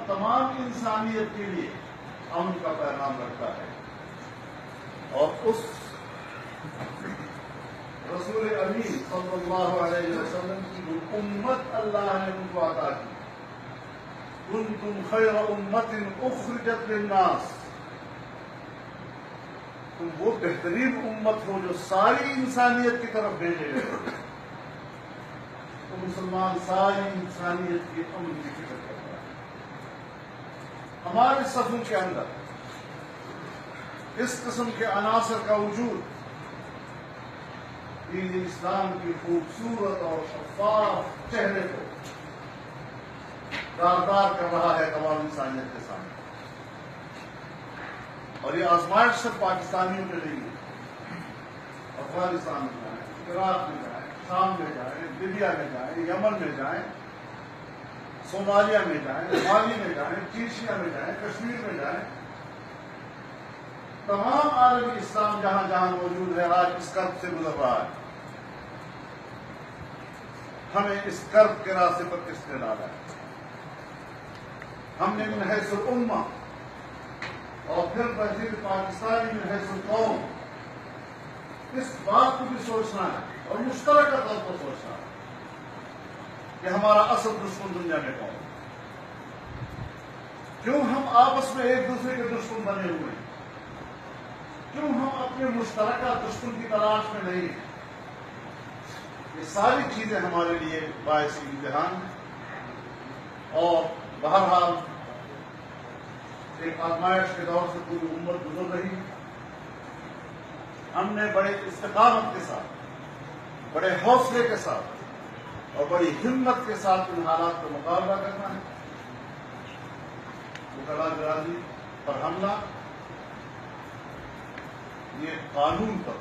تمام انسانیت کے لیے امن کا پیغام رکھتا ہے، اور اس رسول امین صلی اللہ علیہ وسلم کی جو امت اللہ نے ان کو عطا کی، کنتم خیر امت اخرجت للناس، تم وہ بہترین امت ہو جو ساری انسانیت کی طرف بھیجے گئے، تو مسلمان ساری انسانیت کی امن کی فکر کرتا ہے۔ ہمارے صفوں کے اندر اس قسم کے عناصر کا وجود دین اسلام کی خوبصورت اور شفاف چہرے کو داردار کر رہا ہے تمام انسانیت کے سامنے۔ اور یہ آزمائش صرف پاکستانیوں کے نہیں ہے، افغانستان میں جائیں، عراق میں جائیں، شام میں جائیں، لیبیا میں جائیں، یمن میں جائیں، صومالیہ میں جائیں، مالی میں جائیں، چیچنیا میں جائیں، کشمیر میں جائیں، تمام عالمی اسلام جہاں جہاں موجود ہے آج اس کرب سے گزر رہا ہے۔ ہمیں اس کرب کے راستے پر کس نے ڈالا ہے؟ ہم نے من حیث الامہ اور پھر بحثیت پاکستانی من حیث القوم اس بات کو بھی سوچنا ہے اور مشترکہ طور پر سوچنا ہے کہ ہمارا اصل دشمن دنیا میں کون ہے؟ کیوں ہم آپس میں ایک دوسرے کے دشمن بنے ہوئے ہیں؟ کیوں ہم اپنے مشترکہ دشمن کی تلاش میں نہیں ہیں؟ یہ ساری چیزیں ہمارے لیے باعث امتحان ہیں، اور بہرحال ایک آزمائش کے دور سے پوری امت گزر رہی ہے۔ ہم نے بڑے استقامت کے ساتھ، بڑے حوصلے کے ساتھ اور بڑی ہمت کے ساتھ ان حالات کا مقابلہ کرنا ہے۔ وکلا برادری پر حملہ یہ قانون پر،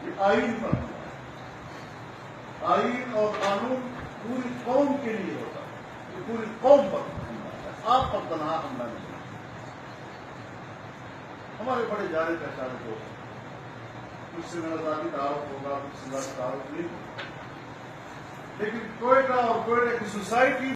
یہ آئین پر حملہ ہے۔ آئین اور قانون پوری قوم کے لیے ہوتا ہے، یہ پوری قوم پر حملہ ہے، آپ پر تنہا حملہ نہیں ہے۔ ہمارے بڑے جانے پہچانے دوست ہیں، کچھ سے میرا ذاتی تعارف ہوگا، کچھ سے ذاتی تعارف نہیں ہوگا، لیکن کوئٹہ اور کوئٹہ کی سوسائٹی